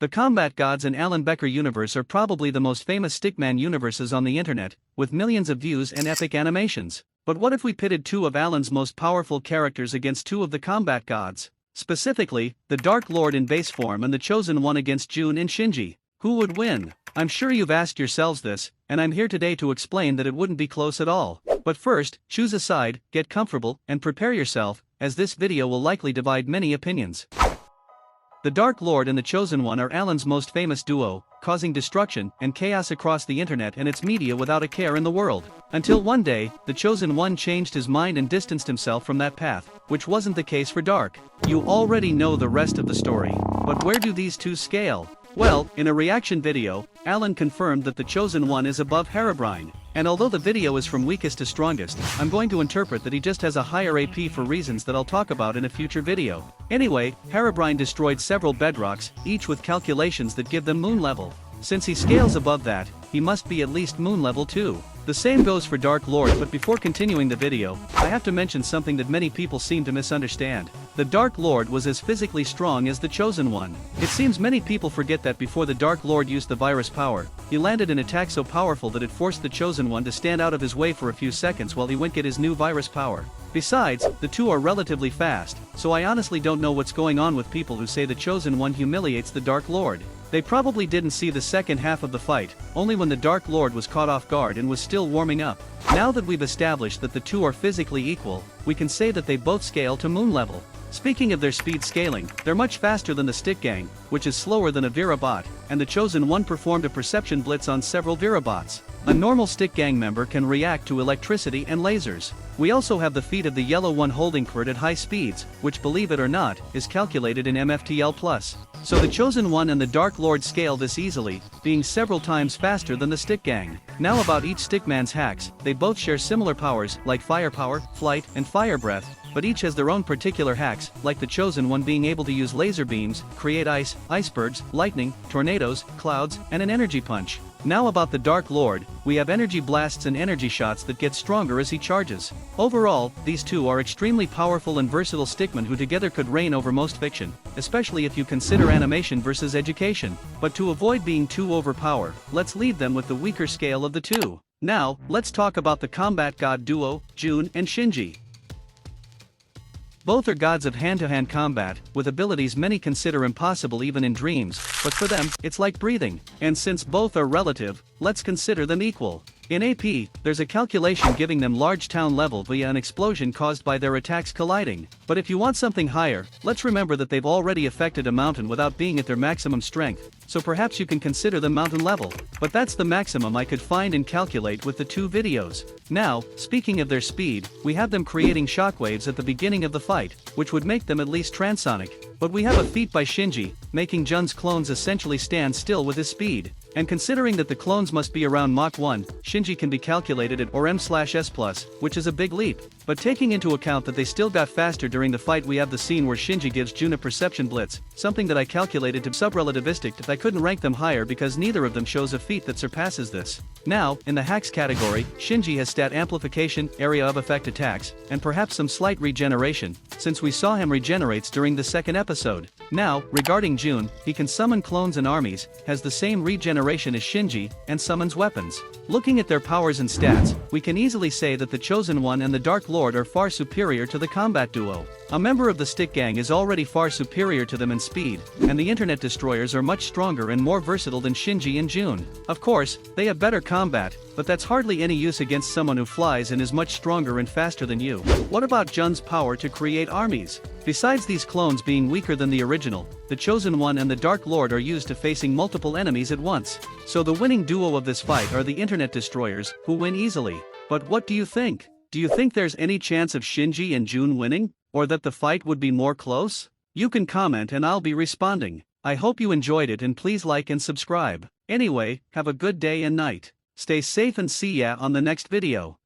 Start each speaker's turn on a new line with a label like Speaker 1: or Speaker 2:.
Speaker 1: The Combat Gods and Alan Becker universe are probably the most famous stickman universes on the internet, with millions of views and epic animations. But what if we pitted two of Alan's most powerful characters against two of the Combat Gods? Specifically, the Dark Lord in base form and the Chosen One against Jun and Shinji. Who would win? I'm sure you've asked yourselves this, and I'm here today to explain that it wouldn't be close at all. But first, choose a side, get comfortable, and prepare yourself, as this video will likely divide many opinions. The Dark Lord and the Chosen One are Alan's most famous duo, causing destruction and chaos across the internet and its media without a care in the world. Until one day, the Chosen One changed his mind and distanced himself from that path, which wasn't the case for Dark. You already know the rest of the story, but where do these two scale? Well, in a reaction video, Alan confirmed that the Chosen One is above Herobrine. And although the video is from weakest to strongest, I'm going to interpret that he just has a higher AP for reasons that I'll talk about in a future video. Anyway, Herobrine destroyed several bedrocks, each with calculations that give them moon level. Since he scales above that, he must be at least moon level too. The same goes for Dark Lord, but before continuing the video, I have to mention something that many people seem to misunderstand. The Dark Lord was as physically strong as the Chosen One. It seems many people forget that before the Dark Lord used the virus power, he landed an attack so powerful that it forced the Chosen One to stand out of his way for a few seconds while he went get his new virus power. Besides, the two are relatively fast, so I honestly don't know what's going on with people who say the Chosen One humiliates the Dark Lord. They probably didn't see the second half of the fight, only when the Dark Lord was caught off guard and was still warming up. Now that we've established that the two are physically equal, we can say that they both scale to moon level. Speaking of their speed scaling, they're much faster than the Stick Gang, which is slower than a Vera bot, and the Chosen One performed a perception blitz on several Vera bots. A normal Stick Gang member can react to electricity and lasers. We also have the feat of the Yellow One holding Quirt at high speeds, which, believe it or not, is calculated in MFTL+. So the Chosen One and the Dark Lord scale this easily, being several times faster than the Stick Gang. Now about each Stickman's hacks, they both share similar powers like Firepower, Flight, and Fire Breath, but each has their own particular hacks, like the Chosen One being able to use laser beams, create ice, icebergs, lightning, tornadoes, clouds, and an energy punch. Now about the Dark Lord, we have energy blasts and energy shots that get stronger as he charges. Overall, these two are extremely powerful and versatile stickmen who together could reign over most fiction, especially if you consider animation versus education. But to avoid being too overpowered, let's leave them with the weaker scale of the two. Now, let's talk about the Combat God duo, Jun and Shinji. Both are gods of hand-to-hand combat, with abilities many consider impossible even in dreams, but for them, it's like breathing. And since both are relative, let's consider them equal. In AP, there's a calculation giving them large town level via an explosion caused by their attacks colliding. But if you want something higher, let's remember that they've already affected a mountain without being at their maximum strength, so perhaps you can consider them mountain level. But that's the maximum I could find and calculate with the two videos. Now, speaking of their speed, we have them creating shockwaves at the beginning of the fight, which would make them at least transonic. But we have a feat by Shinji, making Jun's clones essentially stand still with his speed. And considering that the clones must be around Mach 1, Shinji can be calculated at or M/S+, which is a big leap. But taking into account that they still got faster during the fight, we have the scene where Shinji gives Jun a perception blitz, something that I calculated to subrelativistic that I couldn't rank them higher because neither of them shows a feat that surpasses this. Now, in the hacks category, Shinji has stat amplification, area of effect attacks, and perhaps some slight regeneration, since we saw him regenerates during the second episode. Now, regarding Jun, he can summon clones and armies, has the same regeneration as Shinji, and summons weapons. Looking at their powers and stats, we can easily say that the Chosen One and the Dark Lord are far superior to the combat duo. A member of the Stick Gang is already far superior to them in speed, and the Internet Destroyers are much stronger and more versatile than Shinji and Jun. Of course, they have better combat, but that's hardly any use against someone who flies and is much stronger and faster than you. What about Jun's power to create armies? Besides these clones being weaker than the original, the Chosen One and the Dark Lord are used to facing multiple enemies at once. So the winning duo of this fight are the Internet Destroyers, who win easily. But what do you think? Do you think there's any chance of Shinji and Jun winning? Or that the fight would be more close? You can comment and I'll be responding. I hope you enjoyed it and please like and subscribe. Anyway, have a good day and night. Stay safe and see ya on the next video.